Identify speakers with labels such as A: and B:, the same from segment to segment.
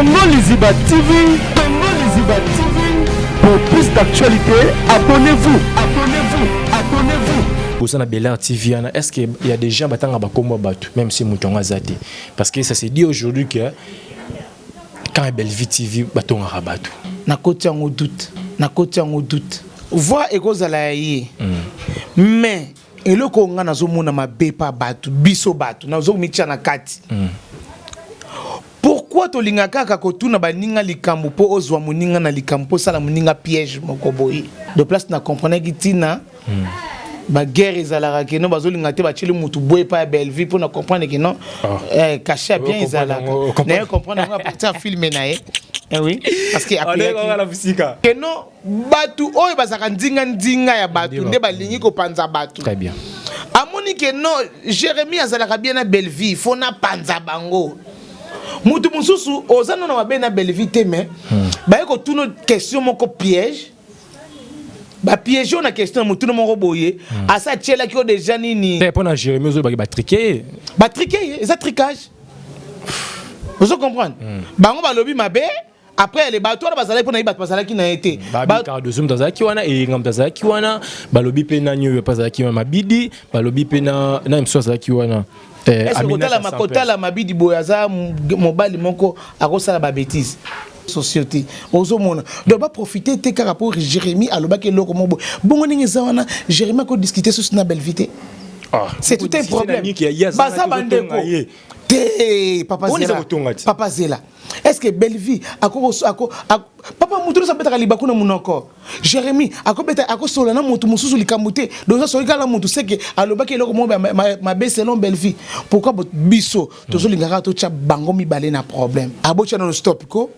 A: Congo Liziba TV, Congo Liziba TV. Pour plus d'actualité, abonnez-vous, abonnez-vous, abonnez-vous.
B: Pour ça, na Bel Air TV, est-ce qu'il y a des gens qui ont comme Batu, même si Moutonga Zati? Parce que ça s'est dit aujourd'hui que quand Belle Vie TV, Batu a rabattu.
C: Na côté en doute, na côté en doute. Voix ekozala yé. Mais et le Congo na zo mona ma bepa Batu, biso Batu, na zo mitia na kati. Pourquoi to lingaka ka kotuna baninga likambo po ozwa muninga na likambo sala muninga piège moko boyi. De place na comprendre gitina. Ba guerre ezalaka que non bazolinga te ba chili mutu boye pa Belle Vie pour na comprendre que non caché bien ezalaka. Na comprendre nga partir filmer na ye. Eh oui, parce que après que non Batu oyo bazaka ndinga ya Batu nde balingi ko panza Batu.
B: Très bien.
C: Amoni que non Jérémie azalaka bien na Belle Vie, faut na panza bango. Mutu mususu ozana na ba na Belle Vie te mais ba ko tuno question moko piège. Ba piège na question mutu no moko boye asa tchela ki o déjà nini.
B: C'est pour na Jérémie zo ba triquer.
C: Ba triquer, ça tricage. Vous comprenez? Bango ba lobi mabe. Après les bateaux là bazala pona ibat bazala ki na été
B: ba de zoom bazala ki wana e ngam bazala ki wana balobi pe na nyo bazala ki wana mabidi balobi pe na mso bazala ki wana
C: amina makota la mabidi boyaza mobali moko akosala ba bêtise société ozomona doit pas profiter te car rapport Jérémie aloba ke loko mobo bongo ningi za wana Jérémie ko discuter sur na belle vite. C'est tout un problème baza bandeko te papa Zela est-ce que Belle Vie papa mutu sa beta liba kuna munoko Jérémie akobeta akosola na mutu mususu likamute donc ça kala mutu c'est que aloba ke loko mo ma be selon Belle Vie pourquoi biso tozo lingaka to cha bango mi balé na problème abocha no stop ko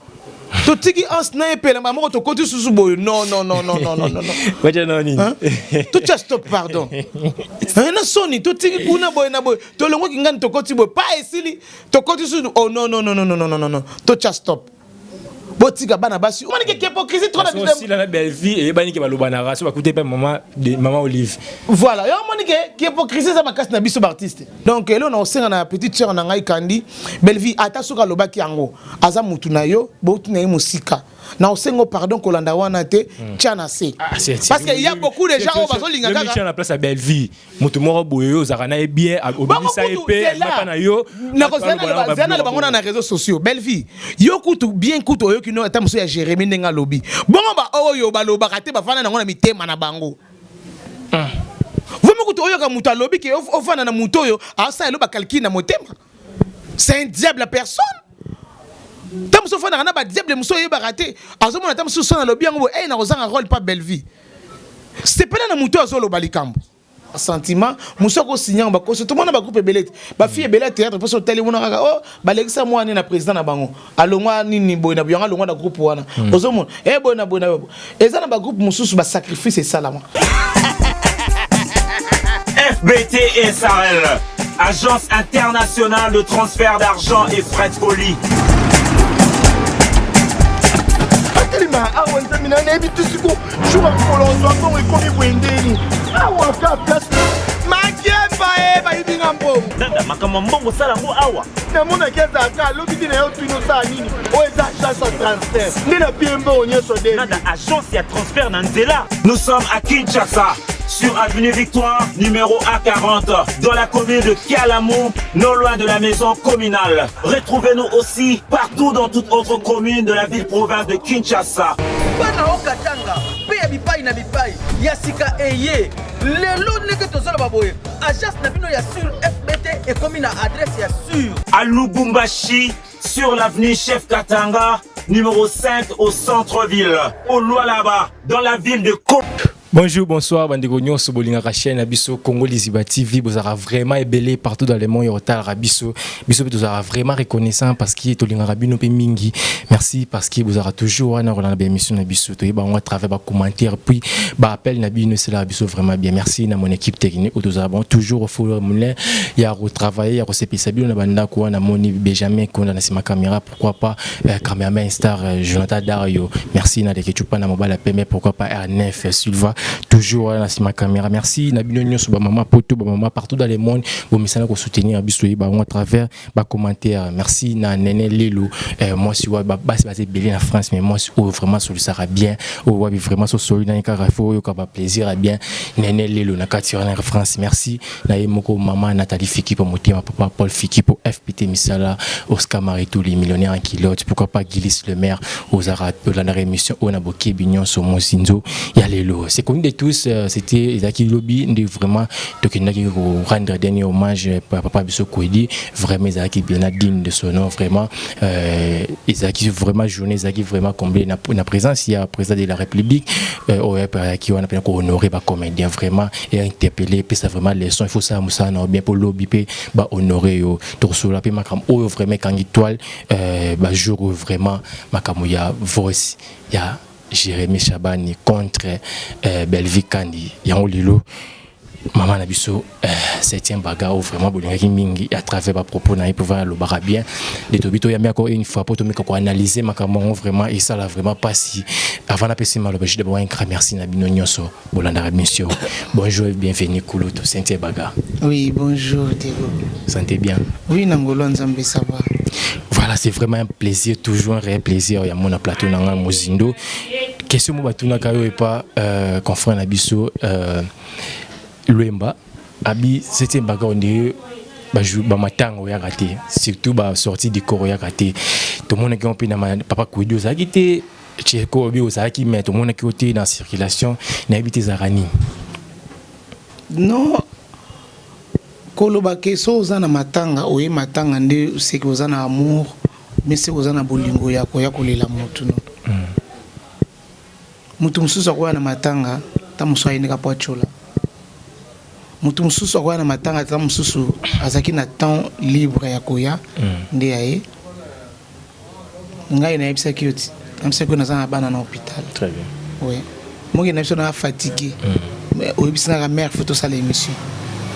C: to tiki en sniper ma moko to kotu susu boy non
B: wacha nani
C: to cha stop pardon na soni to tiki kuna boy na boy to longo kingani to koti boy pas esili to koti susu oh non to cha stop botika bana basi on dit que hypocrisie trop
B: la aussi la Belle Vie et bani ke baloba na raso ba coûter pas maman Olive
C: voilà yo on dit que hypocrisie ça makasi na biso artiste donc là on senga na petite sœur na ngai kandi Belle Vie ata soka loba ki yango aza mutu na yo botu na musika na osengo pardon kolanda wana te tiana se parce qu'il y a beaucoup de gens au bazo linga kaka
B: le na place à Belle Vie mutu moko boyo zaka na bien obisa épée mapa na yo
C: na kozana le bango na réseaux sociaux Belle Vie yo kutu bien kutu yo kino ata muso ya Jérémie ndenga lobi bongo ba oyo baloba kate bafana na ngona mitema na bango vraiment kutu oyo ka mutu lobi ke ofana na mutu oyo asa elo ba calcul na motema c'est un diable la personne. Tam so fana na ba diable muso yeba raté azomona tam so na lobi yango na kozanga rôle pas Belle Vie c'est pas na muto azolo balikambo sentiment muso ko signer ba ko tout le monde ba groupe belete ba fille belete théâtre pour so télé mona kaka oh ba lekisa moi na président na bango alongwa nini boy na byanga alongwa na groupe wana ozomona boy na eza na ba groupe mususu ba sacrifice salama
D: FBT SARL Agence internationale de transfert d'argent et frais de folie. Nous sommes à Kinshasa. Sur avenue Victoire, numéro A40, dans la commune de Kialamou, non loin de la maison communale. Retrouvez-nous aussi partout dans toute autre commune de la ville-province de Kinshasa. À Lubumbashi, sur l'avenue Chef Katanga, numéro 5 au centre-ville. Au loin là-bas, dans la ville de Congo.
B: Bonjour, bonsoir, bandeko nyonso bolinga ka chaîne Abisso Congo Liziba TV, vous aurez vraiment ébellé partout dans le monde et au tal Abisso. Bisso vous aurez vraiment reconnaissant parce que tolinga rabino pe mingi. Merci parce que vous aurez toujours na rolana émission Abisso. To ba on travaille ba commentaire puis ba appel na bino c'est là Abisso vraiment bien. Merci na mon équipe technique nous avons toujours au four moulin il y a retravailler, il y a recépé bino na banda ko na moni Benjamin ko na ma caméra pourquoi pas caméraman star Jonathan Dario. Merci na de que tu pas na mobile mais pourquoi pas R9 Silva toujours na ma caméra. Merci Nabino Nyos ba maman poto ba maman partout dans le monde bo misana ko soutenir biso ba à travers ba commentaire. Merci na Nene Lelo moi si wa ba basé belé en France mais moi vraiment sur ça bien wa vraiment sur solo na carafo yo ka ba plaisir à bien Nene Lelo na katira na France. Merci na moko maman Nathalie Fiki pour Motema papa Paul Fiki pour FPT Misala Oscar Maritou les millionnaires en kilote pourquoi pas Gillis le maire aux Arabes dans la émission on a boké bignon sur mon Sinzo ya Lelo c'est connu de tous c'était Isaki Lobby de vraiment donc il a rendre dernier hommage papa Bisso Kwedi vraiment Isaki bien digne de son nom vraiment Isaki vraiment journée Isaki vraiment comblé na présence il y a président de la République qui on appelle honorer ba comédien vraiment et interpellé puis ça vraiment leçon il faut ça musa na bien pour lobby pe ba honorer yo toursola pe makam o vraiment quand étoile ba jour vraiment makamu ya voice ya Jérémy Chabani contre Belvi Kandi yango lilo maman na biso 7e bagarre vraiment bolingaki mingi à travers ba propos na pouvoir le bara bien de tobito ya encore une fois pour tomika ko analyser makamon vraiment et ça là vraiment pas si avant la PC malo de bon un grand merci na bino nyonso bolanda monsieur bonjour et bienvenue Kulutu 7e bagarre.
C: Oui, bonjour Diego.
B: Sentez bien.
C: Oui, Nangolo Nzambe ça va.
B: Voilà, c'est vraiment un plaisir, toujours un réel plaisir. Il y a mon plateau dans le Mozindo. Question moi batuna kayo et pas confrère Nabiso Luemba. Abi 7e bagarre on dirait ba matango ya raté. Surtout ba sortie du corps ya raté. Tout le monde qui on peut na papa Koudio ça qui était Tcheko obi ça qui met tout le monde qui était dans circulation na habité Zarani.
C: Non. Koloba keso ozana matanga oye matanga nde c'est que ozana amour mais c'est ozana bolingo yako ya kolela mutu no. Mutu mususu kwa na matanga ta musu ayineka pochola. Mutu mususu kwa na matanga ta mususu azaki na temps libre ya koya nde aye. Ngai na yebisa kioti. Amsa ko nazana bana na hôpital.
B: Très bien.
C: Oui. Moi na biso na fatigué. Mais oyebisa na mère photo ça l'émission.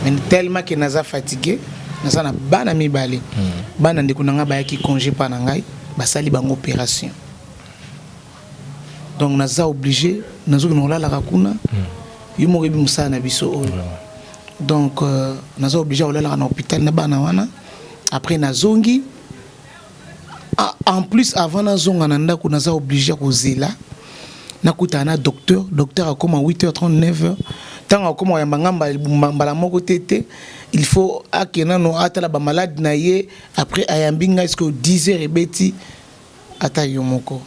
C: Mais tellement que naza fatigué naza na bana mibale bana ndeko nanga ba yaki congé pa na ngai basali bango opération donc naza obligé nazo konola la kakuna yumo kebi musana na biso oyo donc naza obligé olala na hôpital na bana wana après nazongi en plus avant nazonga na ndako naza obligé kozela nakuta na docteur akoma 8h39 tant comme ya mangamba mbala moko tete il faut akena no atala ba malade na ye après ayambinga est-ce que 10h ebeti ata yomoko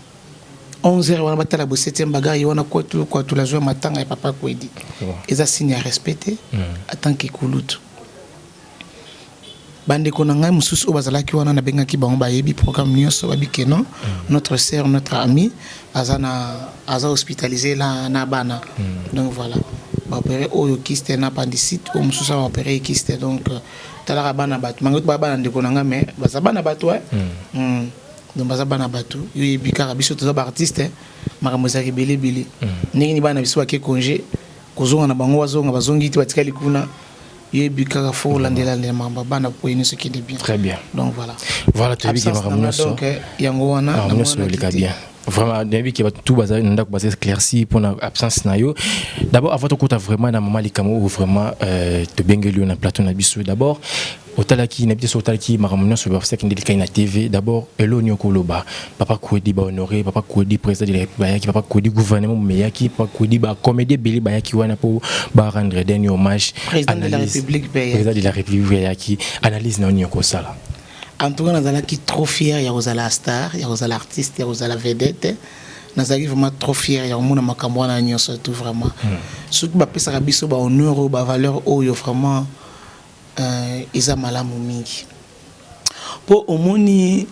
C: 11h wana batala bo 7e bagarre yona quoi tout la journée matanga et papa Kwedi eza signe à respecter en tant que Kulutu bande ko na ngai mususu obazalaki wana na bengaki bango ba yebi programme nyonso babike non notre sœur notre ami aza hospitalisé là na bana donc voilà opéré oyo kyste na appendicite o mususu a opéré kyste donc talaka bana batu mangoto bana ndeko nanga mais baza bana batu donc baza bana batu yo yebika biso to ba artiste makambo za kibele bele ningi ni bana biso ba ke congé kozonga na bango wazonga bazongi ti batikali kuna yebika fo landela le mamba bana ko ini ce qui est bien. Très bien. Donc
B: voilà tu dis makambo so
C: donc yango wana
B: na so le bien. Vraiment depuis que tout bazar ndak bazar éclairci pour la absence na yo d'abord avant de compter vraiment na maman likamo ou vraiment te bengeli na plateau na biso d'abord otalaki na biso otalaki makambo so ba sek ndeli na TV d'abord elo nyoko loba papa Kwedi ba honoré papa Kwedi président de la République papa Kwedi gouvernement meyaki papa Kwedi ba comédie beli ba yaki wana pour ba rendre dernier hommage
C: président de la République
B: yaki analyse na nyoko sala.
C: En tout cas, nazalaki trop fier ya kozala star, ya kozala artiste, ya kozala vedette. Nazalaki vraiment trop fier ya mona makambo na nyonso tout vraiment. Ce qui ba pesa biso ba honneur ba valeur oyo vraiment isa malamu mingi. Po omoni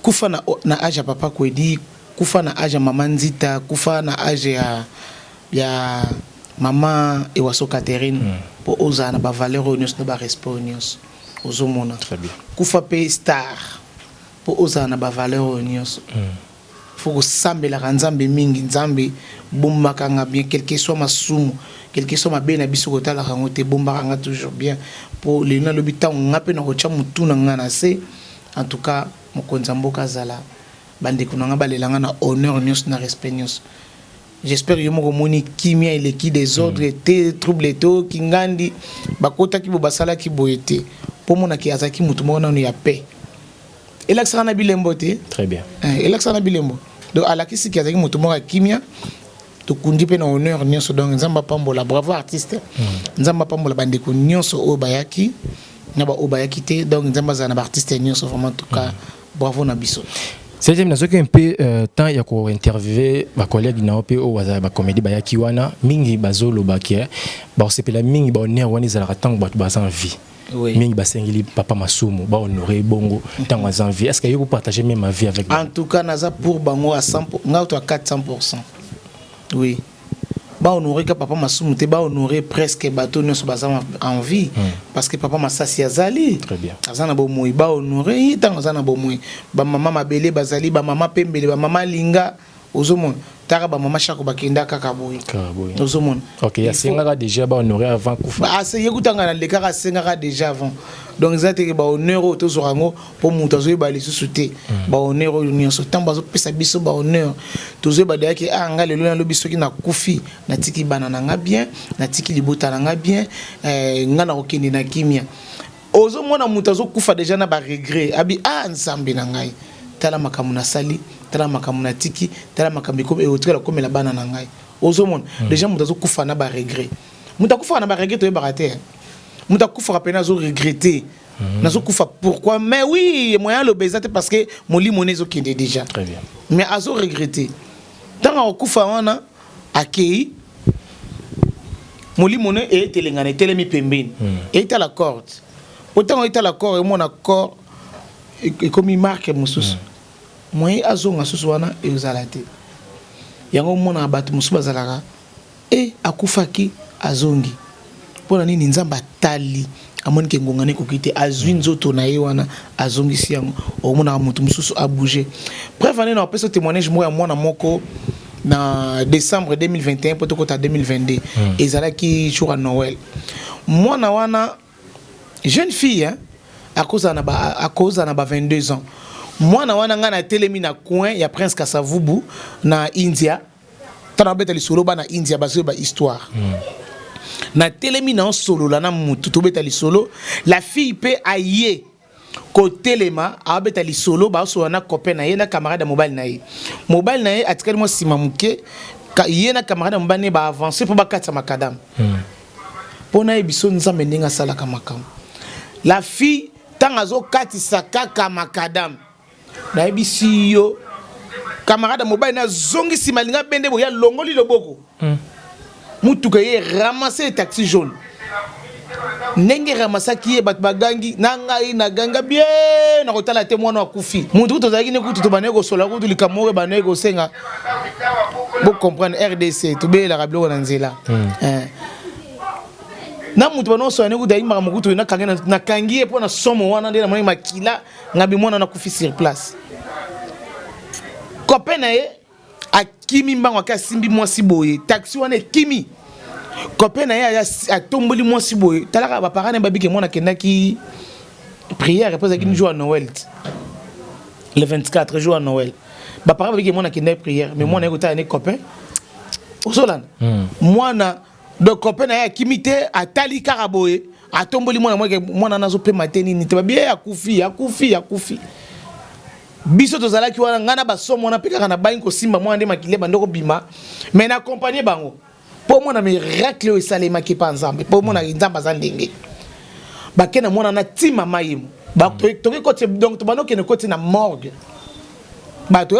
C: kufa na âge ya papa Kwedi, kufa na âge ya mama Nzita, kufa na âge ya mama Ewaso Catherine. Po oza na ba valeur oyo nyonso na ba respect nyonso. Ozomona
B: très bien
C: kufa pe star pour ozana ba valeur nyonso faut que sambela nzambe mingi nzambe bombaka nga bien quel que soit masumu quel que soit mabena biso kotala kangote bombaka nga toujours bien pour les na lobita ngape na kocha mutuna nga na se en tout cas mokonza mboka zala bande kunanga balelanga na honneur nyonso na respect nyonso j'espère que mo moni kimia et qui désordre était trouble to kingandi bakota ki bo basala ki boyete pour mona ki azaki mutu mo na ya paix et là ça na bilembo te
B: très bien
C: et là ça na bilembo donc ala ki si ki azaki mutu mo kimia to kundi pe na honneur nyonso donc nzamba pambola bravo artiste nzamba pambola bande ko nyonso o bayaki na ba o bayaki te donc nzamba za na ba artiste nyonso vraiment en tout cas bravo na biso.
B: C'est un peu temps il y a ko interviewer ba collègue na ope o waza ba comédie ba yaki wana mingi bazolo ba ki ba sepela mingi ba honneur wana za ratang ba sans vie.
C: Oui.
B: Mingi ba sengili papa masumu ba honorer bongo tant en vie. Est-ce que vous partagez même ma vie avec
C: en tout cas naza pour bango à 100% ngauto à 400%. Oui. Ba honorer que papa masumu te ba honorer presque bateau nyonso bazama en vie parce que papa masasi azali.
B: Très bien.
C: Azana bo moyi ba honorer tant azana bo moyi ba mama mabele bazali ba mama pembele ba mama linga ozomon tara ba mama shako bakenda kaka boyi. Ozomon.
B: OK, ya sengaka déjà ba honorer avant kufa.
C: Ba ase yekutanga na lekaka sengaka déjà avant. Donc zate ba honneur to zorango pour mutazo ba lisusu te. Ba honneur nyonso tamba zo pesa biso ba honneur. Tozo ba de ki anga lelo na lobiso ki na kufi na tiki banana nga bien, na tiki libota nga bien, nga na okende na kimia. Ozo mona mutazo kufa déjà na ba regret. Abi nzambe na ngai. Tala makamu na sali, tala makamu na tiki, tala makamu ko e otikala ko mela bana na ngai. Ozo mona déjà mutazo kufa na ba regret. Mutakufa na ba regret to e barate. Mutakufa rapena zo regretter. Nazo kufa pourquoi? Mais oui, moyen le bezate parce que mon limonezo qui est déjà.
B: Très bien.
C: Mais azo regretter. Tant on kufa wana akei mon limone et telengane telemi pembeni. Et ta la corde. Autant on la corde et mon accord et comme il marque mususu. Moyen azo ngasusu wana e uzalate. Yango mona abatu mususu bazalaka et akufaki azongi. Pona nini nzamba tali amoni ke ngongane ko kite azwi nzoto na ye wana azongisi yango omona mutu mususu a bouger. Bref année na pesa témoignage moi mwana moko na décembre 2021 poto kota 2022 ezalaki jour à Noël. Mwana wana jeune fille hein à cause na ba 22 ans. Mwana wana nga na telemi na coin ya Prince Kasavubu na India. Tana beta li solo ba na India bazo ba histoire. Na telemi na solo la na mutu to beta li solo la fille pe aye ko telema a beta li solo ba so na copain na ye na camarade mobile na ye atikali mo sima muke ka ye na camarade mobile ne ba avancer pour ba katsa makadam pona e biso nzambe ndinga sala kamakam la fille tanga zo katisa kaka makadam na e bisi yo camarade mobile na zongi sima linga bende bo ya longoli loboko mutuka ye ramasser taxi jaune nenge ramasa ki e bat bagangi nanga ina ganga bien na kotala te mwana akufi mutu to zaki ne kutu to banego sola kutu likamore banego senga bo comprendre RDC to be la rablo na nzela na mutu bano so ne kutu imaka mukutu na kanga na kangi e pona somo wana ndena mwana makila ngabi mwana na kufi sur place copain na ye akimi mbango ka simbi mwasi boye taxi wana kimi copain na ya atomboli mwasi boye talaka ba parents ba bike mwana kendaki prière aprèsaki jour à Noël le 24 jour à Noël ba parents ba bike mwana kendaki prière mais mwana ekota ne copain osolana mwana de copain na ya kimite atali karaboye atomboli mwana nazo pe mateni ni te ba bien akufi biso tozalaki wana ngana basomo wana peka na bain ko simba mwana makile bandoko bima mais na accompagner bango pour mona miracle o salema ki pa nzambe pour mona nzamba za ndenge bakena mwana na tima mayimu ba toki ko donc to banoke ne koti na morgue ba to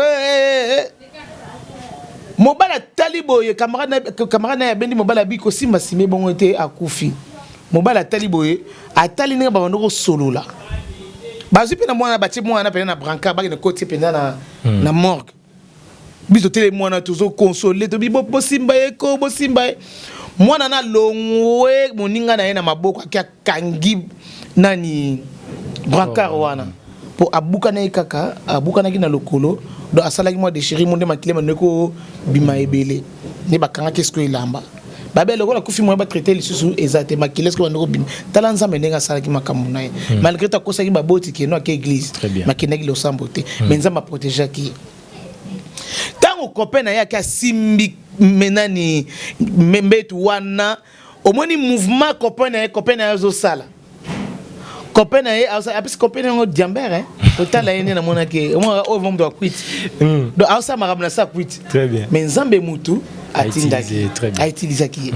C: mobala taliboye camarade na bendi mobala biko simba simé bongo te akufi mobala taliboye atali ne ba bandoko solola bazu pe na mwana bati mwana pe na brancard ba ne koti pe na morgue biso tele mwana tozo consoler to bi bo simba eko bo simba mwana na longwe moninga na ye na maboko akia kangi nani brancard wana po abuka na kaka abuka na kina lokolo do asala ki moi de chéri monde makile maneko bima ebele ne bakanga qu'est-ce que ilamba babe lokola kufi mo ba traiter lisusu ezate makile ko ndoko bima tala nzambe ndenga sala ki makambu na ye malgré ta kosa ki baboti ki no ak église makinaki lo sambote mais nzamba protéger ki tango copain na ya ka simbi menani membetu wana au moins mouvement copain na zo sala copain na apis copain na diambere total la ene na mona ke moi au vont doit quit donc ça m'a ramené ça quit
B: très bien
C: mais nzambe mutu atindaki aitilisaki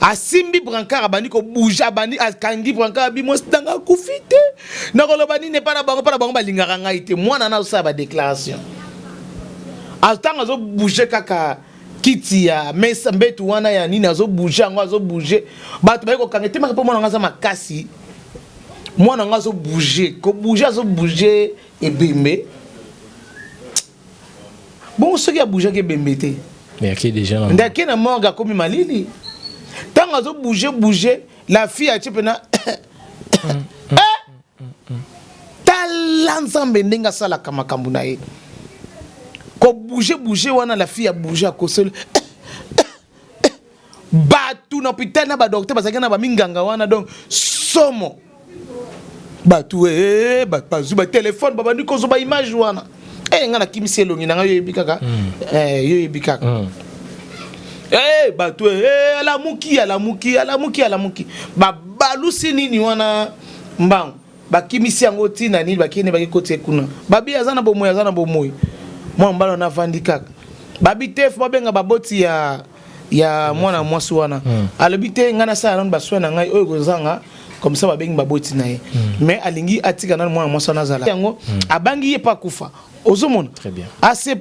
C: asimbi brancard abandi ko bouger abandi akangi brancard bi mo stanga kufite na koloba ni ne pas na bango balingaka ngai te mwana na ça ba déclaration altanga zo bouger kaka kiti ya mesa mbetu wana ya nini azo bouger ngo azo bouger bato ba ko kangete maka po mwana ngaza makasi mwana ngazo bouger ko bouger azo bouger ebembe bon ce qui a bougé ke bembe te
B: mais qui déjà là
C: ndaki na morga komi malili tant azo bouger la fille a tchepena talanzambe ndenga sala kama kambuna ye ko bouger wana la fille a bougé ko seul batu na hôpital na ba docteur bazaki na ba minganga wana donc somo batu batu ba téléphone ba bandi ko zo ba image wana ngana kimisi elongi na yo yebikaka yo yebikaka batu ala muki ba balusi nini wana mbang ba kimisi yango tina nini ba kene ba kikote kuna babi azana bomoy mwa mbalo na vandikaka babi tef babenga baboti ya mwana mwasi wana alobi te ngana sa non baswe na ngai oyo kozanga comme ça babengi baboti na ye mais alingi atika na mwana mwasi wana zala yango abangi ye pa kufa ozomona
B: très bien
C: à se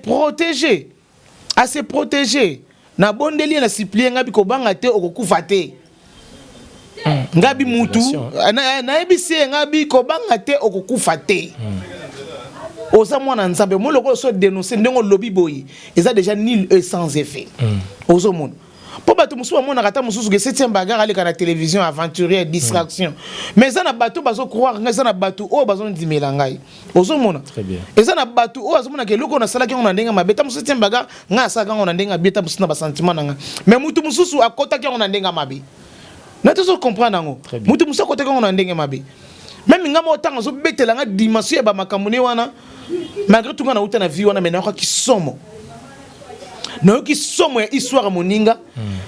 C: protéger na bondeli na supplier ngabi ko banga te okokufa te ngabi mutu na ebisi ngabi ko banga te okokufa te oza mwana nzambe mo loko so dénoncer ndongo lobby boyi eza déjà nul et sans effet ozomona po bato musu mona kata mususu ke 7e bagarre ale kana télévision aventurier distraction mais ça na bato bazo croire nga ça na bato o bazo ndimela ngai ozomona
B: très bien
C: eza na bato o azomona ke loko na sala ki ngona ndenga mabeta musu 7e bagarre nga saka ngona ndenga beta musu na ba sentiment nanga mais mutu mususu akota ki ngona ndenga mabe na to comprendre ngo mutu musu akota ki ngona ndenga mabe même ngama otanga zo betela nga dimension ba makamune wana malgré tout ngana uta na vie wana mais na ki somo na ki somo ya histoire moninga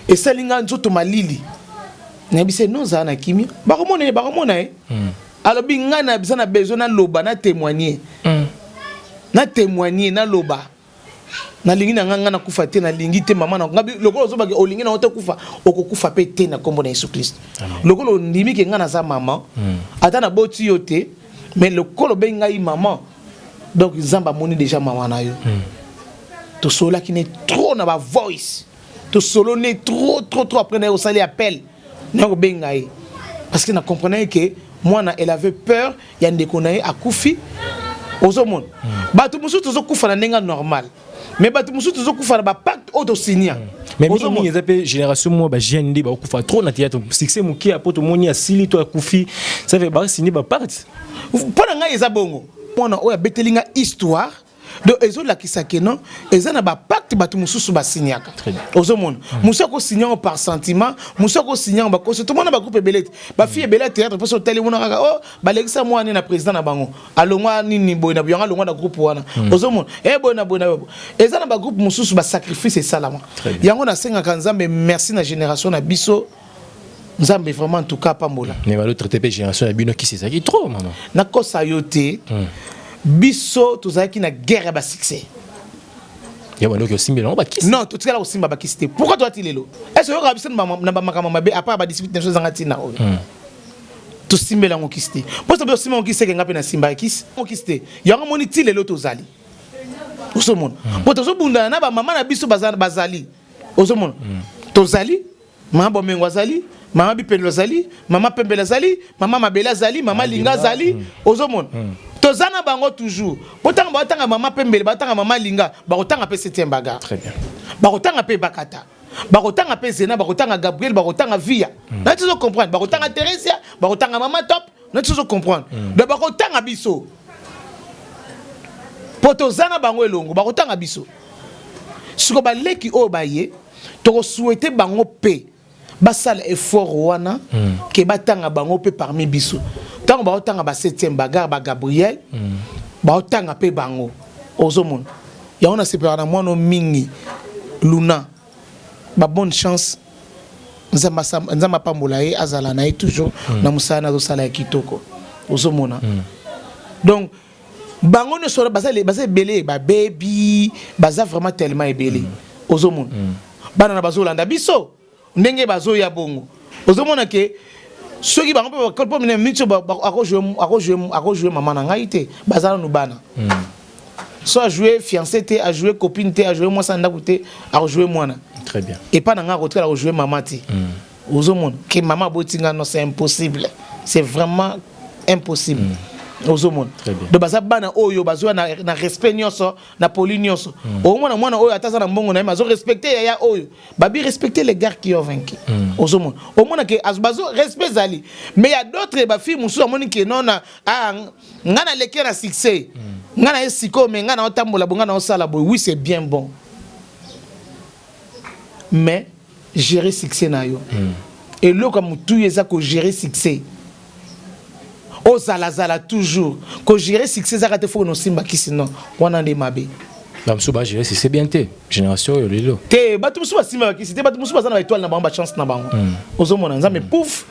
C: et salinga nzoto malili na bise non za na kimia bakomona alobi nga na bisa na besoin na loba na témoigner na loba na lingi na nga na kufa te na lingi te mama na ngabi lokolo zo ba olingi na ote kufa okokufa pe te na kombo na Yesu Christ lokolo ndimi ke nga na za mama ata na boti yote mais lokolo be ngai mama donc nzamba moni déjà mama na yo to sola qui n'est trop na ba voice to solo n'est trop après na au sali appel na ko bengai parce que na comprenait que moi na elle avait peur ya ndeko na ye akufi ozomon batu musu to zo kufa na ndenga normal mais batu musu to zo kufa na ba pacte auto signer
B: mais mingi ezapé génération mo ba jeune ndi ba kufa trop na théâtre succès muki apoto moni asili to akufi ça fait ba signer ba pacte
C: pona ngai eza bongo mona oya betelinga histoire donc ezo la kisake non eza na ba pacte batu mususu ba signaka ozomona musako signer par sentiment musako signer ba ko tout mona ba groupe belete ba fille belete théâtre parce que tali mona kaka oh ba legisa mwana na président na bango alongwa nini boy na byanga longwa na groupe wana ozomona boy na eza na ba groupe mususu ba sacrifice salama yango na senga kanzambe merci na génération na biso nzambe vraiment en tout cas pambola
B: mais ba l'autre TP génération na bino qui c'est ça qui trop maman
C: na kosa yote biso tozaki na guerre ba succès
B: ya bano ko simba ba kiss
C: non to tikala ko simba ba kiss te pourquoi toi ti lelo est-ce que rabisa na ba makama mabe apa ba dispute na chose ngati na oyo to simba la ngo kiss te parce que simba ngo kiss ke ngapi na simba kiss ngo kiss te ya ngo moni ti lelo tozali osomona poto zo bunda na ba mama na biso bazali osomona tozali mama bomengo azali mama bipelo azali mama pembela azali mama mabela azali mama linga azali ozomona tozana bango toujours potanga batanga mama pembele batanga mama linga bakotanga pe 7e bagarre
B: très bien
C: bakotanga pe bakata bakotanga pe zena bakotanga Gabriel bakotanga via na tu comprendre bakotanga Teresia bakotanga mama top na tu comprendre de bakotanga biso potozana bango elongo bakotanga biso siko baleki o baye to souhaiter bango pe basala effort wana ke batanga bango pe parmi biso tant ba otanga ba 7e bagarre ba Gabriel ba otanga pe bango ozomona ya ona separa na mwana mingi Luna bonne chance nzamba pambola ye azala na ye toujours na musala na zosala ya kitoko ozomona donc bango ne sora baza belé ba baby baza vraiment tellement ebelé ozomona bana na bazolanda biso ndenge bazo ya bongo ozomona ke soki bango pe ko mine micho ako jouer maman na ngai te bazala no bana soit à jouer fiancé te à jouer copine te à jouer moi ça ndako te à jouer moi.
B: Très bien.
C: Et pas dans un à jouer maman te aux hommes que maman botinga non c'est impossible, c'est vraiment impossible aux hommes. De basa bana oyo bazwa na respect nyonso na poli nyonso au moins mwana oyo ataza na mbongo na mazo respecter ya oyo babi respecter les gars qui ont vaincu aux hommes au moins que bazo respect zali mais il y a d'autres ba filles musu amoni que non na ngana lekera succès ngana esiko mais ngana otambola ngana osala boy oui c'est bien bon mais gérer succès na yo et là comme tout yeza ko gérer succès o zala toujours ko gérer succès za te faut no simba kisino wana de mabe
B: la msuba gérer c'est bien té génération yo lelo
C: te batu msuba simba kisite batu msuba za na étoile na bamba chance na bango ozomona nzambe pouf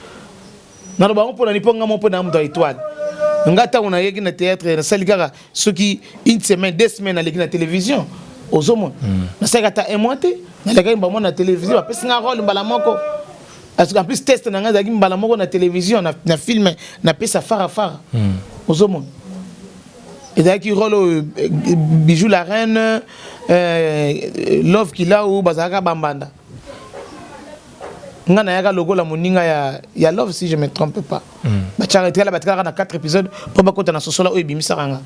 C: na bango pona ni ponga mo pona mto étoile ngata on a yeki na théâtre na salikara ce qui une semaine 2 semaines à la télévision ozomona na sakata un mois te na la gamba mo na télévision ba pesinga rôle mbala moko parce qu'en plus test na ngazaki mbala moko na télévision na film na pesa fara ozomona et d'ailleurs qui rôle Bijou la reine Love Kila ou bazaka bambanda ngana yaka logo la moninga ya Love si je me trompe pas batika na 4 épisodes pour ba kota na sosola o ebimisanga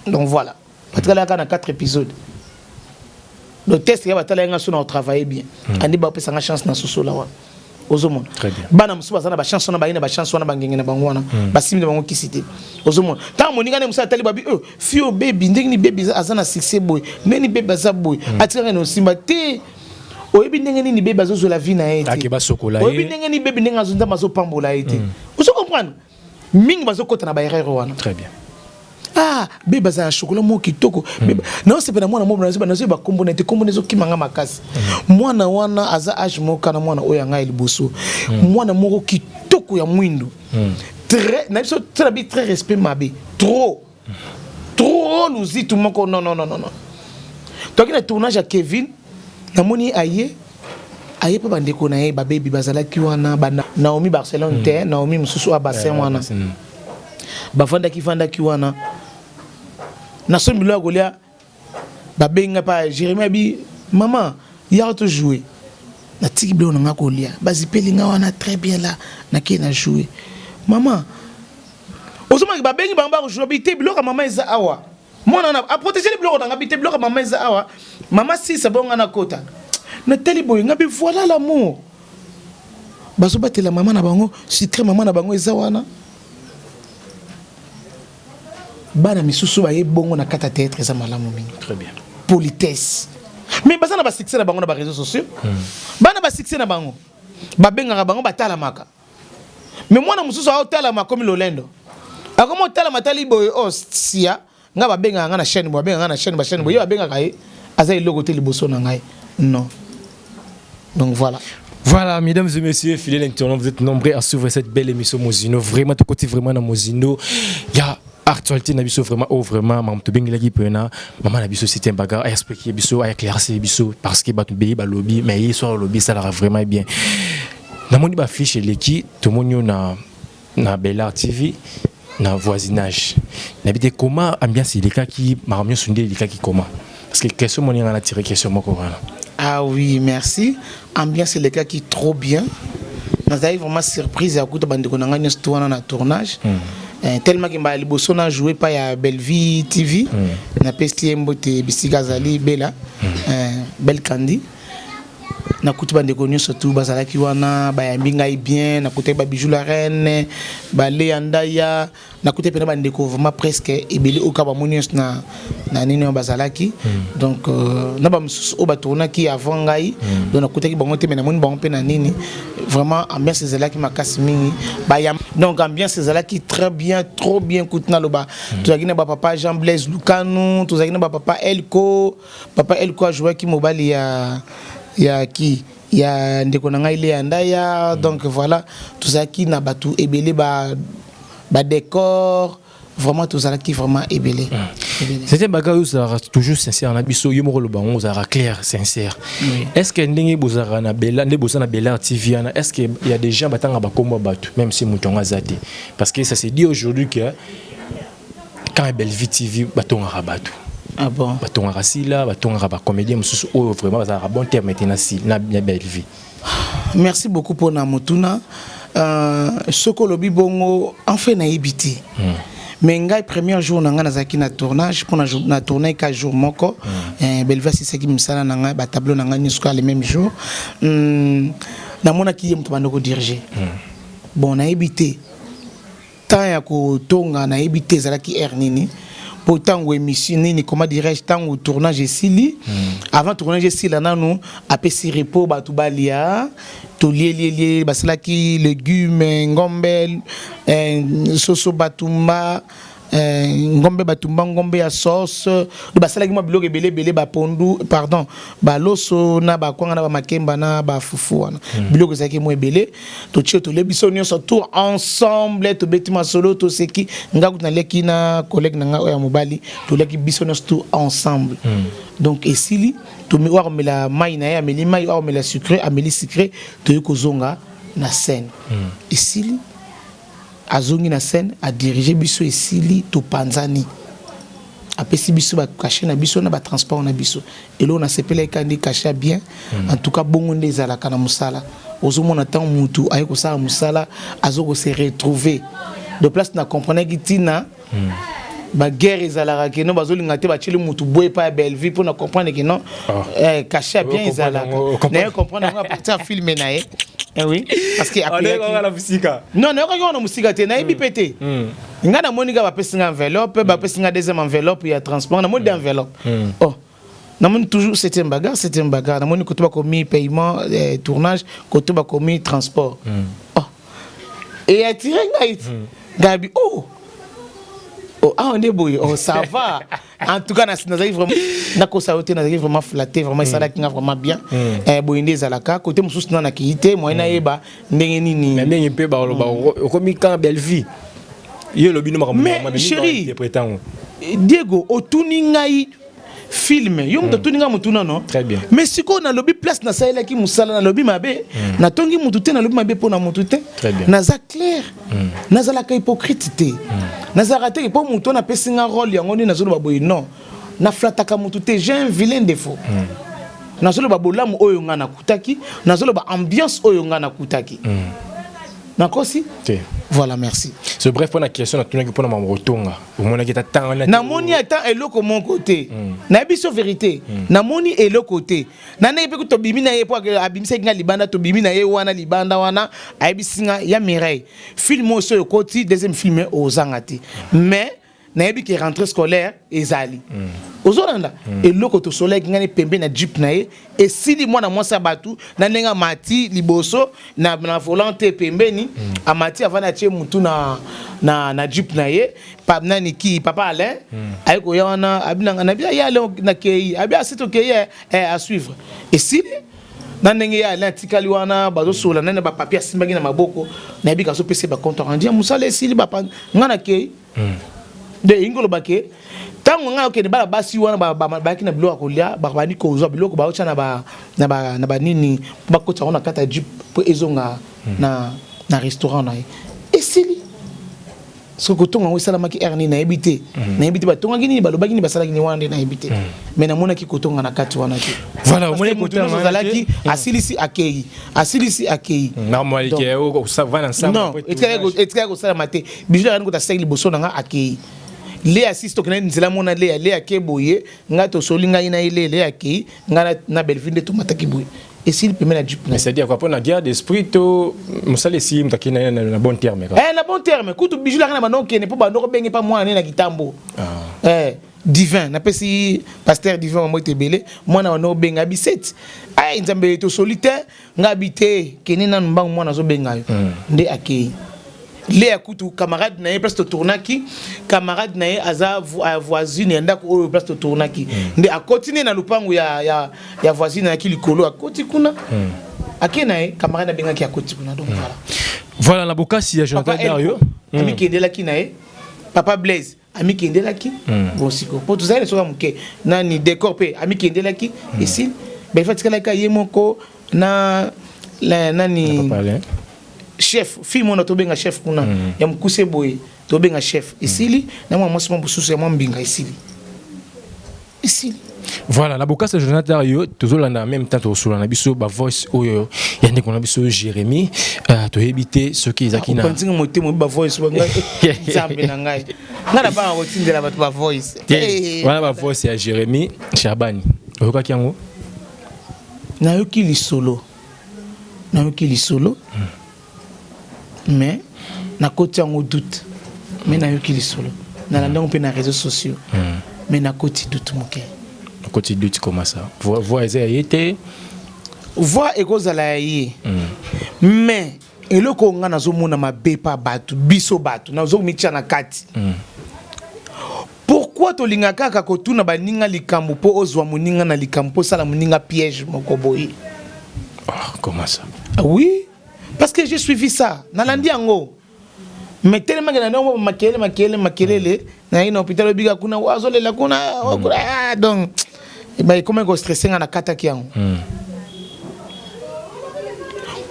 C: donc voilà batika na 4 épisodes le test ya batala nga sona travailler bien andi ba pesa nga chance na sosola wa ozomona bana musuba sana ba chance na ba ina ba chance na bangenge na bangwana basimi na bango kisite ozomona tant moninga ne musa tali babi fio baby ndenge ni baby azana succès boy neni baby za boy atika no simba te oyebi ndenge nini bebe azozo la vie na ete
B: akeba sokola
C: oyebi ndenge ni bebe ndenge azonda mazo pambola ete ozo comprendre mingi bazo kota na ba erreur wana
B: très bien
C: bebe za chocolat mo kitoko bebe non c'est pas mwana mo na zo ba kombo na te kombo nezo kimanga makasi mwana wana aza age mo kana mwana oya ngai liboso mwana moko kitoko ya mwindo très na biso très respect mabe trop luzi tout moko non toi qui na tournage à Kevin namoni aye pa bandeko na ye ba baby bazalaki wana ba Naomi Barcelone te Naomi mususu a bassin wana ba fandaki wana na so mbilo agolia ba benga pa Jérémie abi maman ya to jouer na tiki blo na ngakolia bazipeli nga wana très bien là na ki na jouer maman osoma ba bengi ba jouer bi te blo ka maman eza awa mona na a protéger les blocs na ngabite blocs maman eza awa maman si c'est bon na kota na teli boy ngabi voilà l'amour baso batela maman na bango si très maman na bango eza wana bana misusu ba ye bongo na kata théâtre eza malamu mingi
B: très bien
C: politesse mais basana ba succès na bango na ba réseaux sociaux bana ba succès na bango ba benga bango batala maka mais moi na mususu a otala makomi lolendo akomo otala matali boy sia nga ba benga nga na chaîne bo benga nga na chaîne ba chaîne bo yo benga kai azai logo te liboso na ngai non donc
B: voilà, mesdames et messieurs, fidèles internautes, vous êtes nombreux à suivre cette belle émission Mozino. Vraiment, tout côté vraiment dans Mozino. Il y a actualité nabiso vraiment mam to bengi lagi pena maman nabiso c'était un bagarre à expliquer biso à éclaircir biso parce que batu beyi ba lobby mais hier soir lobby ça la vraiment bien. Na moni ba fiche leki to monyo na Bella TV na voisinage. Na bité comment ambiance les cas qui maramio sunde les cas qui comment parce que question moni ngana tirer question moko voilà.
C: Ah oui, merci. Ambiance les cas qui trop bien. Nous avons vraiment surprise à côté de Konanga Stoana na tournage. Tellement que m'a liboso na joué pas ya Belleville TV. Na pesti mbote Bisigazali Bella. Belle Candy. Na kuti bande konyo surtout bazalaki wana ba yambinga bien na kuti ba Bijou la reine ba Leandaya na kuti pena bande ko vraiment presque ebeli okaba monios na nini bazalaki donc na ba mususu o ba tourna ki avant ngai donc na kuti ki bango te mena moni bango pe na nini vraiment ambiance zalaki makasi mingi ba yam donc ambiance zalaki très bien trop bien kutna loba tozaki na ba papa Jean Blaise Lukanu tozaki na ba papa Elko a joué ki mobali ya qui il y a ndeko na ngai le andaya donc voilà tout ça qui na batu ebele ba décor vraiment tout ça qui vraiment ebele.
B: C'était bagarre ça toujours sincère na biso yo moko lo bango ça clair sincère. Est-ce que ndenge bozara na bela ndé bozana bela TV ana est-ce que il y a des gens batanga ba komba batu même si mutonga zate parce que ça se dit aujourd'hui que quand Belle-Vie TV batonga rabatu.
C: Ah bon.
B: Batonga rasila batonga ba comédien mususu o vraiment ça a bon terme maintenant si na Belle-Vie.
C: Merci beaucoup pour na mutuna soko lobi bongo en fait na ebiti. Mais ngai premier jour na nga nazaki na tournage pour na tourner 4 jours moko Belle-Vie c'est ça qui me sala na nga ba tableau na nga nyusko le même jour na mona ki yem to bandoko diriger bon na ebité tant ya ko tonga na ebité zalaki ernini pourtant ou émission ni comment dirais-je tant au tournage sili avant tournage sili là nous après si repos ba tout balia to lié basala ki légumes ngombel soso batumba ngombe batumba ngombe ya sauce do basala ki mo biloko belé ba pondu pardon ba loso na ba kwanga na ba makemba na ba fufu wana biloko zaki mo belé to tio to lebiso nyonso tout ensemble to betima solo to seki ngaku na leki na collègue na nga ya mobali to leki biso nyonso tout ensemble donc esili to mi wa mela mai na ya meli mai wa mela sucré ameli sucré to yiko zonga na scène esili azongi na scène a diriger biso esili to panzani apesi biso ba caché na biso na ba transport na biso et là on a sepelé kandi caché bien en tout cas bongo ndezala kana musala ozomona tant mutu ayeko sala musala azoko se retrouver de place na comprendre gitina ba guerre ezalaka que non bazolinga te ba chili mutu boye pa Belle-Vie pour na comprendre que non caché bien ezalaka na comprendre on va partir filmer na oui parce que après
B: la musique
C: non on musique te na ibipete nga na monika ba pesinga enveloppe ba pesinga deuxième enveloppe ya transport na mode enveloppe oh na moni toujours c'était un bagarre na moni ko to ba commis paiement tournage ko to ba commis transport oh et attiré ngai gabi oh on est beau oh ça va en tout cas na vraiment na ko sauter na vraiment flatté vraiment ça là qui nga vraiment bien boyinde zalaka côté mususu na kiité moi na yeba ndenge nini
B: ndenge pe ba komi quand Belle-Vie yo lobi no
C: mais chérie Diego otuni ngai film yo mto tuninga mutuna no
B: très bien
C: mais siko na lobi place na saela ki musala na lobi mabe na tongi mutute na lobi mabe pona mutute na za clair na za la hypocrite te na za raté po muto na pesinga rôle yango ni na zolo baboyi non na flataka mutute j'ai un vilain défaut na zolo babolamu oyo nga na kutaki na zolo ba ambiance oyo nga na kutaki nakosi voilà merci
B: c'est bref pour la question na tunaki pour na mamotonga au moins na temps
C: na moni attend eloko mon côté na biso vérité na moni eloko côté na ne pe ko to bimi na ye po abimisa nga libanda to bimi na ye wana libanda wana abisinga ya Mireille film oso yo koti deuxième film ozangati mais na yebi ki rentrée scolaire ezali ozolanda eloko to soleil ngani pembe na jeep na ye et sili mwana mwasa batu na nenga mati liboso na volante pembeni amati avana tie mutu na jeep na ye pa nani ki papa Alain ayiko yana abinanga na bia ya na kei abia sito kei à suivre et sili na ndenge ya Alain tikali wana bazo sola nene ba papier simbagi na maboko na yebi kaso pese ba compte rendu musale sili ba ngana kei de ingolo bake tango nga okene bala basi wana ba ki na bilo akolia ba bani ko zo bilo ko ba ocha na ba nini ba ko tsona kata jeep po ezonga na restaurant na esili so ko tonga ngo sala maki erni na ebité ba tonga gini ba lobaki ni ba sala gini wana na ebité mais na mona ki ko tonga na kati wana ki
B: voilà mona ko
C: tonga zalaki asilisi akei
B: normal ke o ça va ensemble
C: non etkaya ko sala mate bijou ngani ko ta sali boso na nga akei le assiste ko na nzela mona le akeboye nga to solinga ina ile le akei nga na Belle-Vie to mataki boye et s'il peut mettre la jupe
B: mais c'est dire quoi pour la guerre d'esprit to musale si mtaki na bon terme
C: na bon terme kutu bijou la kana banoko ne po banoko bengi pa mwana na kitambo divin na pesi pasteur divin mo tebele mwana wana obenga biset ay nzambe to solitaire nga bité kenina mbangu mwana zo benga yo nde akei les akutu camarade na place to tournaki camarade na aza voisine ndako o place to tournaki nde a continuer na lupangu ya voisine na ki likolo a koti kuna Akena camarade benga ki akoti kuna donc voilà.
B: Voilà la bokasi ya Jonathan Dario.
C: Ami kendela ki nae. Papa Blaise ami kendela ki. Bon siko. Pour tout ça les soka muke nani décor pe ami kendela ki ici. Ben fait que la ka yemoko na la nani chef fille mon tobenga chef kuna ya mkuse boy tobenga chef ici na moi moi bususu ya mbinga ici.
B: Voilà, la boka c'est Jonathan Dario, toujours là en même temps sur la biso ba voice oyo ya ndeko na biso Jérémy to éviter ce qui zakina.
C: Quand tu monter mo ba voice ba ngai zambe na ngai. Ngana ba otindela ba voice.
B: Voilà ba voice ya Jérémy Chabani. Oyoka kiango?
C: Na yoki li solo. Mais na côté en doute. Mais na yoki li solo. Na la ndongo pe na réseaux sociaux. Mais na côté doute moké.
B: Na côté doute comment ça? Voix été
C: voix ekozala yé. Mais eloko nga nazo mona mabe pa batu biso batu nazo mitia na kati. Pourquoi to linga kaka ko tuna baninga likambo po ozwa muninga na likambo sala muninga piège moko boyi?
B: Comment ça?
C: Oui, parce que j'ai suivi ça. Nalandi yango. Mais tellement que na makelele na ina hôpital biga kuna wazole la kuna donc ba comment go stresser na kata ki yango.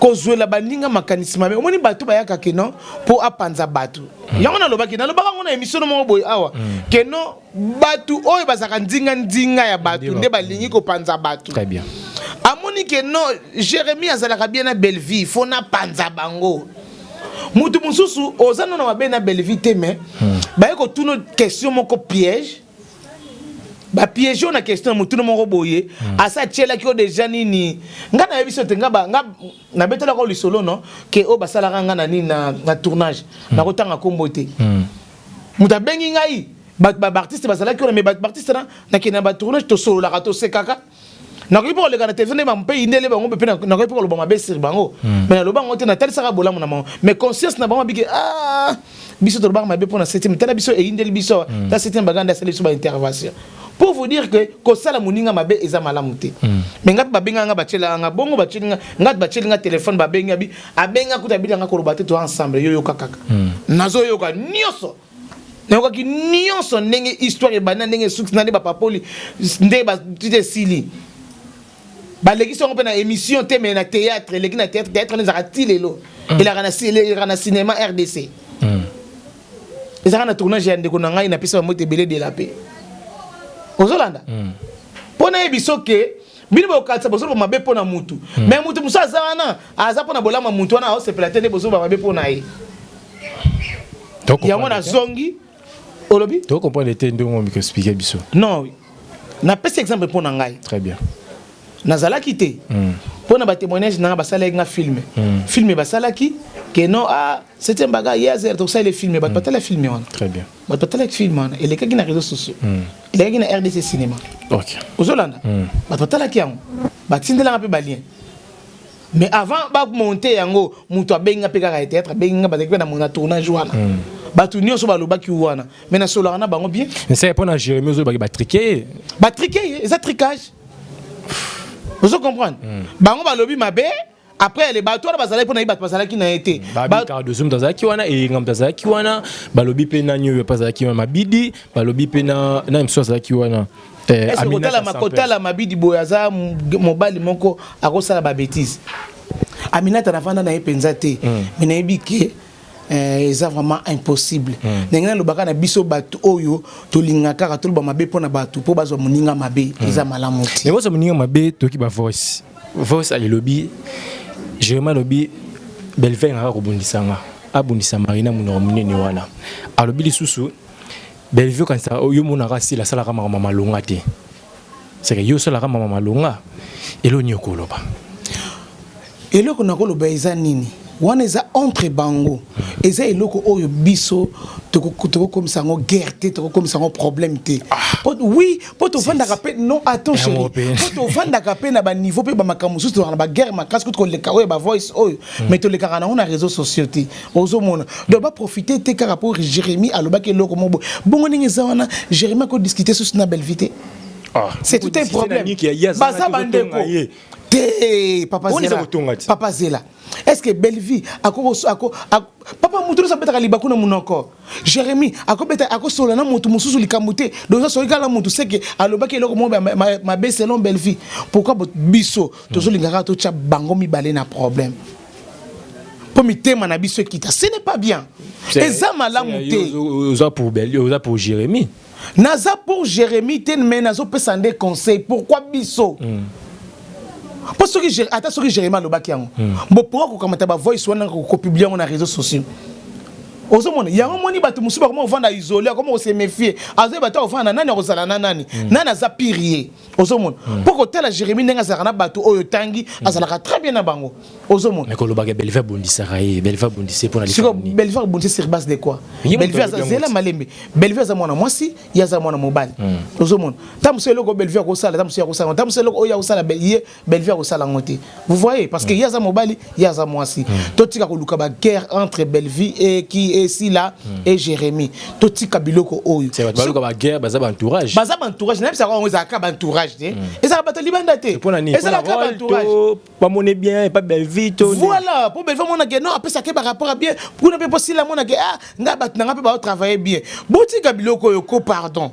C: Ko zwela baninga makanisme mais omoni batu bayaka keno po apanza batu. Yango na lobaki na lobaka ngona émission mo boy awa keno batu oyo bazaka ndinga ya batu nde balingi ko panza batu.
B: Très bien.
C: Amoni keno Jérémy azalaka bien na belle vie faut na panza bango. Mutu mususu ozana na mabe na belle vie te mais ba ko tuno question moko piège. Ba piège na question mutu moko boye asa tchela ki o déjà nini nga na biso te nga na betela ko lisolo no ke o basala nga na nini na tournage na kotanga kombo te muta bengi ngai ba artiste basala ki o mais ba artiste na kina ba tournage to solo la to sekaka na ko pour le kana TV ba mpe indele ba ngombe pe na ko pour le ba mabe sir bango mais na lo bango te na tel saka bola mona mais conscience na ba bigi biso to ba mabe pour na 7e tena biso e indele biso ta 7e baganda sala biso ba intervention. Pour vous dire que kosala muninga mabe eza malamu te. Mais ngat babenga nga bachela nga bongo bachelinga ngat bachelinga téléphone babenga bi abenga kuta bilanga ko robate to ensemble yoyo kakaka. Nazo yoka nyoso. Nayoka ki nyoso ndenge histoire e bana ndenge succès na ba papoli ndé ba tite sili. Ba legi so ngopena émission te mais na théâtre legi na théâtre na zati lelo. Il a rana cinéma RDC. Ezaka na tournage ya ndeko na ngai na pesa mote belé de la paix. Ozolanda pona ebiso ke bino bokatsa bozo mabe pona mutu mais mutu musa azana aza pona bolama mutu wana o se platene bozo mabe pona ye yango na zongi olobi
B: to comprendre te ndongo mi expliquer biso
C: non na pese exemple pona ngai
B: très bien
C: nazala kité pona ba témoignage na basala nga filmer basalaki que non c'était un bagage hier donc ça les filmer ba patala filmer wana
B: très bien
C: ba patala filmer wana et les cas qui na réseaux sociaux il y a une RDC cinéma
B: OK
C: ozolanda ba patala ki yango ba tindela nga pe ba lien mais avant ba monter yango mutu abenga pe kaka théâtre benga ba dekwe na mona tournage wana ba tu nyonso ba lobaki wana mais na solo na bango bien
B: mais c'est pour na Jérémy ozo ba triquer
C: ça tricage vous comprenez bango ba lobi mabe après les bateaux bazala pona ibat bazala ki na été
B: ba car de zoom bazaki wana et ngam bazaki wana ba lobi pe na nyo bazaki wana mabidi ba lobi pe na mso bazaki wana
C: Amina makota la mabidi boyaza mobali moko akosala ba bêtise Amina tanafanda na epenza te mais na ebike c'est vraiment impossible nengena lobaka na biso batu oyo to lingaka ka to ba mabe pona batu po bazwa muninga mabe eza malamu te
B: mais bazwa muninga mabe to ki ba voice ali lobby Jérémy lobby Belvin nga ko bundisanga abundisa Marina munoro munene wana alobi lisusu Belvin quand ça yo munaka si la sala ka mama malonga te c'est que yo sala ka mama malonga elo nyoko loba
C: eloko nakoloba eza nini wana eza entre bango eza eloko oyo biso toko comme ça ngo guerre te toko comme ça ngo problème te oui poto vanda ka pe non attends chérie poto vanda ka pe na ba niveau pe ba makamusu to na ba guerre makas ko le kawe ba voice oyo mais to le karana on a réseaux sociaux te ozo mona do ba profiter te ka rapport Jérémy aloba ke eloko mo bongo ningi za wana Jérémy ko discuter sur na belle vite c'est tout un problème baza bandeko Papa Zela. Est-ce que Belleville Papa Moutoulou ça peut être libaku na monoko. Jérémy ako solana mutu mususu likamute. Donc ça solika la mutu c'est que alobaki eloko mo ma be selon Belleville. Pourquoi biso tozo lingaka to tcha bango mi balé na problème. Pour mi tema na biso kita. Ce n'est pas bien. Eza malamu te.
B: Oza pour Belleville, oza pour Jérémy.
C: Naza pour Jérémy ten mais nazo pesa des conseils. Pourquoi biso? Parce que attends ce que Jérémy lobaki yango. Bon pourquoi ko kamata ba voice wana ko publier na réseaux sociaux. Ozomona yango moni bato musuba comment on vend isolé comment on se méfier. Azo bato on vend nani ozala nani. Nana za pirier. Ozomona. Pourquoi tel Jérémy nenga zakana bato oyo tangi azala très bien na bango. Ozomona.
B: Mais ko lobaka Belleville bondisaraye, Belleville bondissé pour la
C: Sur Belleville bondissé sur base de quoi? Belleville azela malembe. Belleville azamona mwasi, yazamona mobali. Ozomona. Tamse loko Belleville ko sala, tamse ko sala, tamse loko oya ko sala Belleville ko sala ngote. Vous voyez parce que yaza mobali, yaza mwasi. Totika ko luka ba guerre entre Belleville et qui et Sila et Jérémy. Totika biloko oyo.
B: C'est ba luka ba guerre, ba za ba entourage.
C: Ba za ba entourage, na bisa ko za ka ba entourage. Et ça va te libanda te.
B: Et ça la ka ba entourage. Pas monnaie bien, pas Belleville.
C: Voilà, pour Belleville mon que non après ça que par rapport à bien, pour ne pas possible mon que nga bat nga pas travailler bien. Botika biloko yo ko pardon.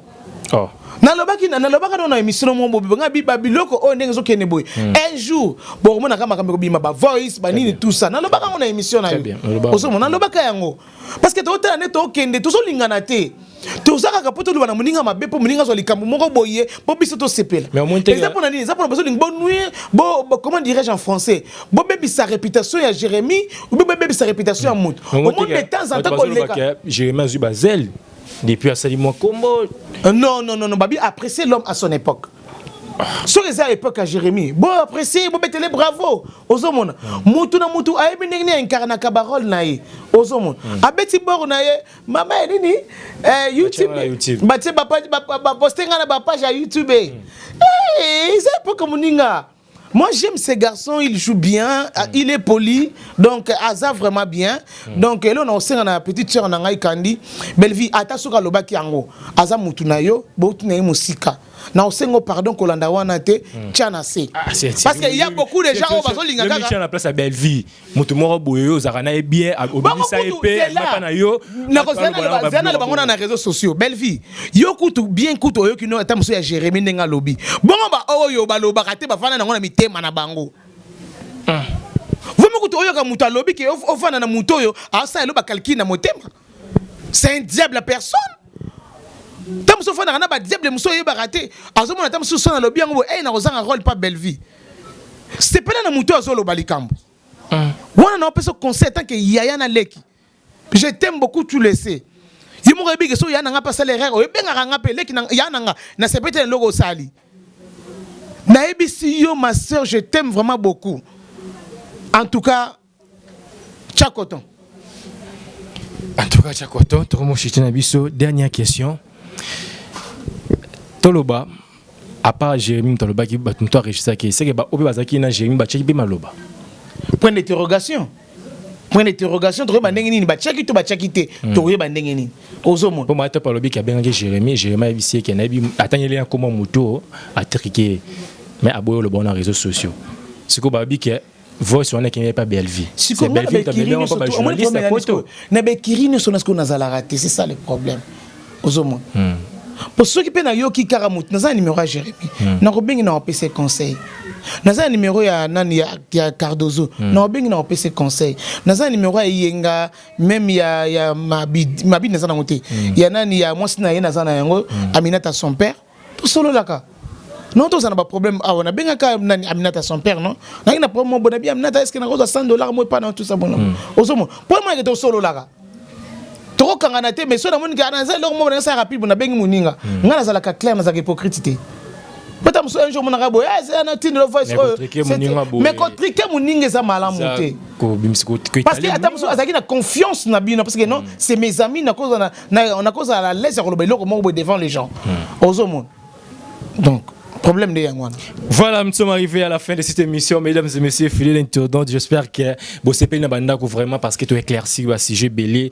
B: Oh.
C: Na lobaki na émission mo bobi nga bi biloko o ndenge zo kene boy. Un jour, bon mona kama ko bima ba voice ba nini tout ça. Na lobaka na émission na yo. Oso mona lobaka yango. Parce que to tane to kende to so lingana te. To saka ka poto lwana muninga mabe po muninga zo likambo moko boye po biso to sepela.
B: Mais au moins
C: ça pour nani, ça pour besoin d'une bonne nuit. Comment dirais-je en français? Bo bebi sa réputation ya Jérémy ou bebi sa réputation ya Mout. Au moins de temps en temps ko leka.
B: Jérémy Zubazel. Depuis à Salimo Combo.
C: Non, Babi apprécier l'homme à son époque. Sur les époques à Jérémy, bon apprécier, bon mettez les bravo. Ozomona, mutu na mutu, aye binegni incarna kabarol nae. Ozomona, abeti bor nae, mama nini, YouTube. Bati ba poster na ba page à YouTube. Eh, c'est époque muninga. Moi j'aime ces garçons, il joue bien, il est poli, donc Aza vraiment bien. Donc là on a une petite sœur Nangai Kandi, Belleville atasuka lobaki yango. Aza mutunayo, botunayo musika. Na osengo pardon kolanda wana te tchana se. Parce qu'il y a beaucoup de gens au bazo linga kaka.
B: Je suis à la place à Belleville. Mutu moro boyo zarana bien obisa épée mapa na yo.
C: Na kozana zana le bango na réseaux sociaux. Belleville. Yo kutu bien kutu oyo kino atamso ya Jérémy ndenga lobi. Bongo ba oyo ba loba kate ba fana na ngona mitema na bango. Vous me kutu oyo ka mutu lobi ke ofana na mutu oyo asa elo ba calcul na motema. C'est un diable à personne. Tamso fana na ba diable muso yeba raté azomona tamso sona lobi yango na kozanga rôle pas Belleville. C'est pas na muto azolo balikambo. Wana na peso conseil tant que yaya na leki. Je t'aime beaucoup, tu le sais. Yimo rebi que so yana nga pas salaire o benga nga pe leki na yana nga na se peut-être logo sali. Na ebisi yo ma sœur, je t'aime vraiment beaucoup. En tout cas, Tchakoton.
B: En tout cas, Tchakoton, Tomo Chitina Bisso, dernière question. Toloba, à part Jérémy Toloba qui bat toi enregistré qui c'est que ba obi bazaki na Jérémy ba tcheki maloba.
C: Point d'interrogation. Point d'interrogation, to ba ndenge nini ba tcheki to ba tcheki te, to ba ndenge nini. Ozomo.
B: Pour moi to palobi ki abenga Jérémy abisi ki na bi atanyele ya comment moto atriquer mais aboyo le bon na réseaux sociaux. C'est ko ba bi ki voice on est qui n'est pas Belleville.
C: C'est Belleville ta bien pas journaliste à photo. Na be kirine so nasko na zala raté, c'est ça le problème. Ozomo. Pour ceux qui peuvent yo ki karamut, naza numéro à Jérémy. Na robengi na PC conseil. Naza numéro ya nani ya Cardozo. Na robengi na PC conseil. Naza numéro ya Yenga, même ya Mabid naza na ngote. Ya nani ya mwasi na ye naza na yango, Aminata son père. Tout solo laka. Non tous on a pas problème. Ah on a benga ka nani Aminata son père non. Na ina problème bon bien Aminata est-ce que na koza $100 moi pas dans tout ça bon. Ozomo. Pour moi que to solo laka. Toro kanganate mais so na moni kana za lo mo na sa rapide na bengi muninga ngana za la clair na za hypocrite peut-être un jour mon arabo c'est un tin le voice mais contre muninga za malamu te parce que attention azaki na confiance na bino parce que non c'est mes amis na cause on a cause à la laisse ko lo belo ko mo devant les gens ozo mon donc problème de yangwana.
B: Voilà, nous sommes arrivés à la fin de cette émission, mesdames et messieurs, fidèles internautes. J'espère que vous savez vraiment parce que tu éclairci le sujet belé,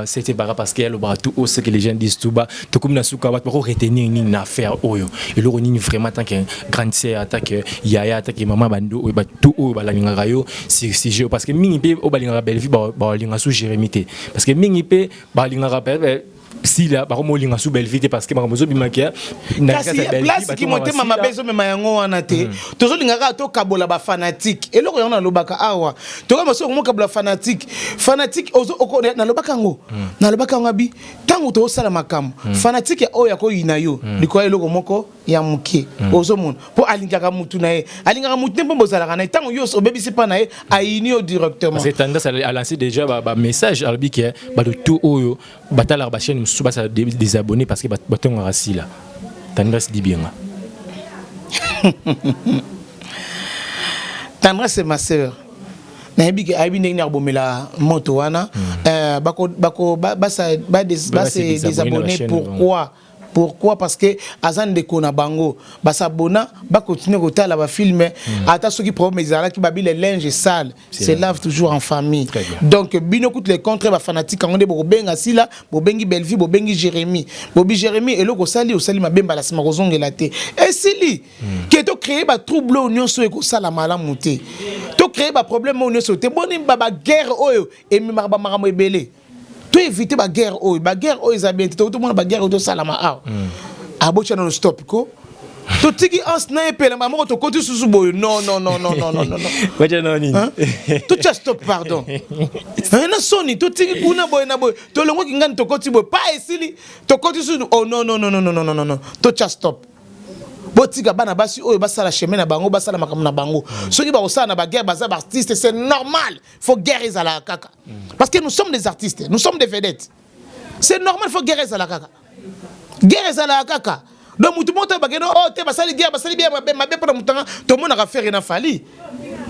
B: c'était parce qu'il y a le bras tout haut, ce que les gens disent tout bas. Tout comme nous pour retenir une affaire oyo. Et là on est vraiment tant que grande sœur, attaque yaya, attaque maman bando, tout haut balinga yo, c'est parce que mingi pe au balinga belle vie balinga sous Jérémité. Parce que mingi pe balinga rappel si là par contre linga sous belle vie parce que mamozo bimakia
C: na place qui monte mama bezo mema yango wana te tozo linga to kabola ba fanatique et loko yona lobaka awa to ka maso mo kabola fanatique ozo na lobaka ngo na lobaka ngabi tango to sala makam fanatique oya ko yina yo liko eloko moko ya muke ozo mon po alingaka mutu na ye alingaka mutu ne pombo sala kana tango yo so bebisi pa na ye ayini au directement
B: c'est tendance à lancer déjà ba message albi qui ba de tout oyo batala ba chaîne musu ba ça des abonnés parce que batonga rasi là tendance dit bien
C: Tandra c'est ma sœur na yebi ke ayebi ndenge bomela moto wana bako des abonnés pourquoi parce que azan de kona bango basabona ba continuer kotala ba filmer ata ceux qui problème ezala ki babi les linges sales se lave toujours en famille donc bino coûte les contre ba fanatique ngode bo benga sila bo bengi Belleville bo bengi Jérémy eloko sali osali mabemba la sima kozongela te esili que to créer ba trouble union so ko sala malamu te to créer ba problème union so te boni ba guerre oyo et mi ba maramo ebele to éviter la guerre ils habitent tout le monde la guerre de salama abocha non stop ko to tiki ans na epela maman to côté sous boyo non
B: wacha nani
C: to just stop pardon na soni to tiki kuna boy na boy to longo kingani to côté boy pas esili to côté sous oh non to just stop botika bana basi oyo basala chemin na bango basala makambo na bango soki ba osala na ba guerre baza ba artiste c'est normal faut guerre za la kaka parce que nous sommes des artistes nous sommes des vedettes c'est normal faut guerre za la kaka donc mutu monta ba geno oh te basali bien mabe pour mutanga to mona ka faire na fali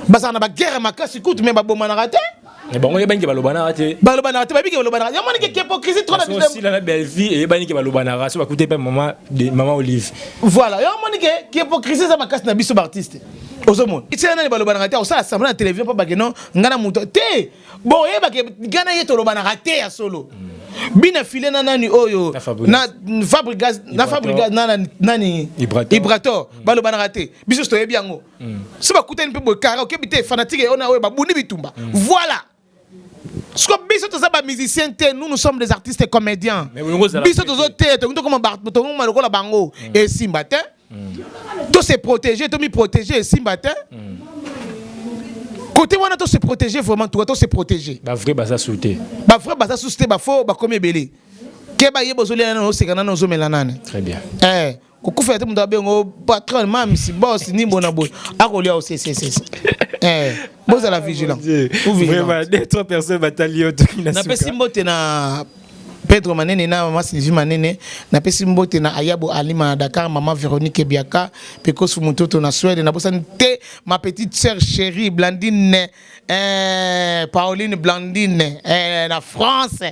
C: basala na ba guerre makasi kutu mais ba bomba na raté.
B: Et bon, il y a des balobana raté.
C: Balobana, tu vas bien que balobana. Il y a moins de hypocrisie trop la vie.
B: Si la belle vie et il y a des balobana raté, ça va coûter pas maman Olive.
C: Voilà, il y a moins de hypocrisie ça m'a cassé na biso artiste. Au monde. Il y a des balobana raté, on ça assemblée la télévision pas bageno, ngana muto. Té. Bon, il y a bagé gana yeto balobana raté à solo. Bina filé nani oyo na Fabrigas nani Ibrator balobana raté. Biso to yebiango. Ça va coûter un peu de carreau, OK bité fanatique on a ba buni bitumba. Voilà. Ce que biso to za ba musicien té nous sommes des artistes comédiens. Biso to zo té to comme to ngoma la bango et simba té. To se protéger, to mi protéger simba té. Côté wana to se protéger vraiment to se protéger.
B: Ba vrai ba ça sauter.
C: Ba vrai ba ça sauter ba fo ba comme belé. Ke ba yebo zo lena no se kana no zo melanane.
B: Très bien.
C: Kukufa te munda bengo patron mam si boss ni bona boy. Akolia au CCC. Boza la vigilance.
B: Vraiment, des trois personnes bataillon qui n'a pas.
C: Na pesi mbote na Pedro Manene na maman Sylvie Manene na pesi mbote na Ayabo Alima Dakar maman Véronique Biaka peko su mutoto na Suède na bosa te ma petite sœur chérie Blandine Pauline Blandine na France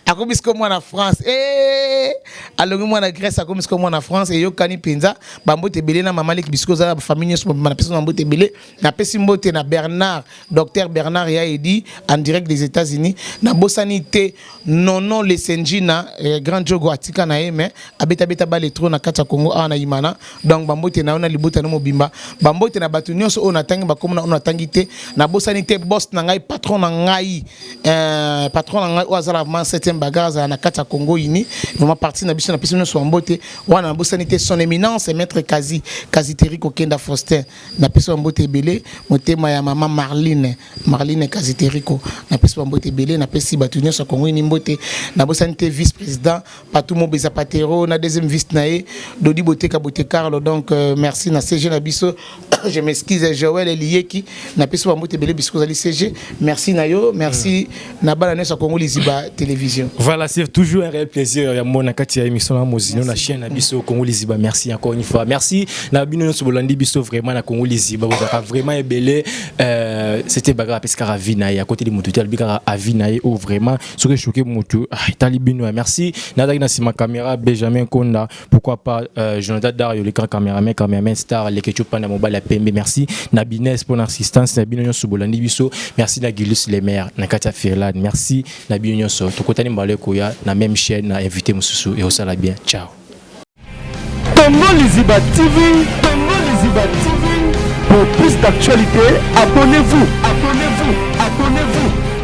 C: akobisko moi na France alongi moi na Grèce akobisko moi na France et yo kani penza bambote belé na maman leki bisko za famille so na pesi mbote belé na pesi mbote na Bernard docteur Bernard ya edi en direct des États-Unis na bosanité non les Senjina grand jogo atika na yeme abeta ba letro na kata Congo na imana donc bambote na ona libota no mobimba bambote na batu nyonso ona tangi ba komona ona tangi te na bosanité boss na ngai patron na ngai ozala ma 7e bagarre na kata Congo ini vraiment partie na biso na biso nyonso mbote wana na bosanité son éminence maître Kazi Teriko Kenda Foster na biso mbote belé motema ya maman Marline Kazi Teriko na biso mbote belé na pesi batu nyonso Congo ini mbote na bosanité vice-président Patou Mobeza Patero na deuxième vice nae Dodi Boteka Bote Carlo donc merci na CG na biso je m'excuse Joël Elieki na peso ba moté belé bisco zali CG merci Nayo merci na bala nesa Congo Liziba télévision.
B: Voilà, c'est toujours un réel plaisir ya mona kati ya émission na Mozino na chaîne na biso Congo Liziba. Merci encore une fois. Merci na bino so bolandi biso vraiment na Congo Liziba. Vous avez vraiment ébélé c'était bagarre parce qu'à Vinaye à côté de Motuti albika à Vinaye ou vraiment ce que choqué Motu talibino. Merci na na ma caméra Benjamin Konda, pourquoi pas Jonathan Dario le grand cameraman star les ketchup na mobile PMB. Merci Nabines pour l'assistance na bino so bolandi biso. Merci na Gilus Lemaire na Katia Ferlad. Merci na bino so to kotani mbale koya na même chaîne na invité mususu et ça la bien. Ciao.
A: Congo Liziba TV, Congo Liziba TV. Pour plus d'actualités, abonnez-vous, abonnez-vous, abonnez-vous.